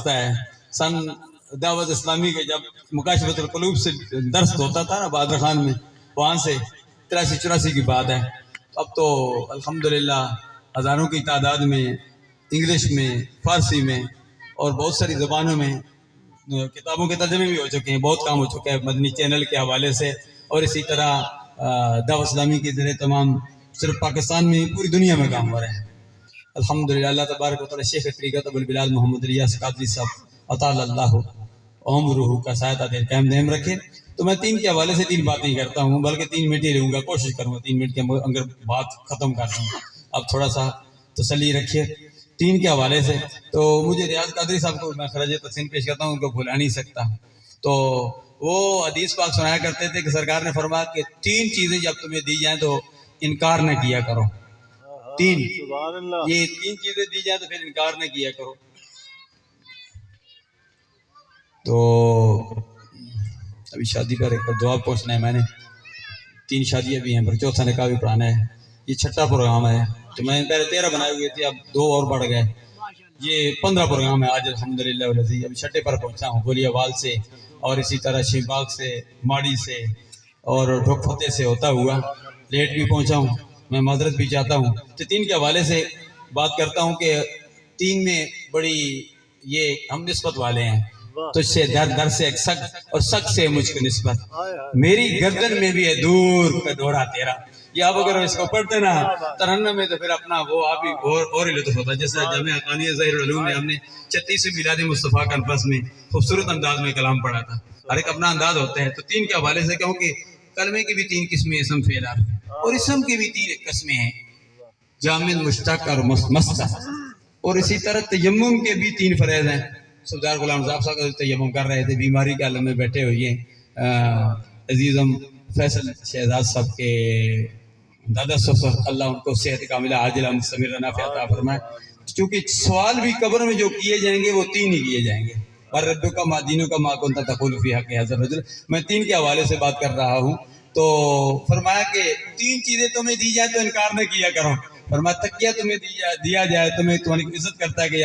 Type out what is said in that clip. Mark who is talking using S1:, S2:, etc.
S1: ہے سن دعوت اسلامی کے جب مکاشفۃ القلوب سے درس ہوتا تھا نا بہادر خان میں، وہاں سے 83-84 کی بات ہے. اب تو الحمدللہ ہزاروں کی تعداد میں انگلش میں، فارسی میں اور بہت ساری زبانوں میں کتابوں کے ترجمے بھی ہو چکے ہیں. بہت کام ہو چکا ہے مدنی چینل کے حوالے سے، اور اسی طرح دعوت اسلامی کے ذریعے تمام صرف پاکستان میں پوری دنیا میں کام ہو رہے ہیں الحمدللہ. اللہ تبارک و تعالی شیخ طریقت ابوالبلال محمد الیاس قادری صاحب اطال اللہ عمرہ کا سایہ دیر قائم دائم رکھے. تو میں 3 کے حوالے سے 3 باتیں کرتا ہوں، بلکہ 3 منٹ ہی لوں گا، کوشش کروں گا 3 منٹ کے اندر بات ختم کر دوں. اب تھوڑا سا تسلی رکھیے 3 کے حوالے سے. تو مجھے ریاض قادری صاحب کو میں خراج تحسین پیش کرتا ہوں، ان کو بھلا نہیں سکتا. تو وہ حدیث پاک سنایا کرتے تھے کہ سرکار نے فرمایا کہ 3 چیزیں جب تمہیں دی جائیں تو انکار نہ کیا کرو. 3 یہ 3 چیزیں دی جائیں تو پھر انکار نہ کیا کرو. تو ابھی شادی پر ایک دعا پہنچنا ہے، میں نے 3 شادیاں بھی ہیں پر چوتھا نکاح بھی پڑھانا ہے. یہ 6ٹھا پروگرام ہے. تو میں پہلے 13 بنائے ہوئے تھے، اب 2 اور بڑھ گئے. یہ 15 پروگرام ہے آج الحمدللہ والذی. ابھی 6ٹھے پر پہنچا ہوں گولیہ وال سے، اور اسی طرح شیخ باغ سے، ماڑی سے اور ڈھوک فتح سے ہوتا ہوا لیٹ بھی پہنچا ہوں. میں معذرت بھی چاہتا ہوں. تو 3 کے حوالے سے بات کرتا ہوں کہ 3 میں بڑی یہ ہم نسبت والے ہیں. تجھ سے در سے ایک سگ اور سگ سے مجھ کو نسبت، میری گردن میں بھی ہے دور کا دورہ تیرا. یہ آپ اگر اس کو پڑھتے نا ترنم میں تو پھر اپنا وہ آپ ہی اور ہی لطف ہوتا ہے. جیسے جامعہ حقانیہ ظاہر العلوم میں ہم نے 36ویں میلاد مصطفیٰ کانفرنس میں خوبصورت انداز میں کلام پڑھا تھا. ہر ایک اپنا انداز ہوتا ہے. تو 3 کے حوالے سے کہوں کہ کلمے کی بھی 3 قسمیں، اسم فعل اور اسم کی بھی 3 قسمیں ہیں، جامد، مشتق اور مصدر. اور اسی طرح تیمم کے بھی 3 فریض ہیں. سردار غلام صاحب تیمم کر رہے تھے، بیماری کے عالم میں بیٹھے ہوئے عزیزم فیصل شہزاد صاحب کے دادا سفر، اللہ ان کو صحت کاملہ عاجلہ مستمرہ نافعہ عطا فرمائے. چونکہ سوال بھی قبر میں جو کیے جائیں گے وہ 3 ہی کیے جائیں گے. ربک ما دینک ما کنت تقول فی حق ھذا الرجل. میں 3 کے حوالے سے بات کر رہا ہوں. تو فرمایا کہ 3 چیزیں تمہیں دی جائیں تو انکار نہ کیا کرو. فرمایا تکیہ تمہیں دیا جائے، تمہیں عزت کرتا ہے کہ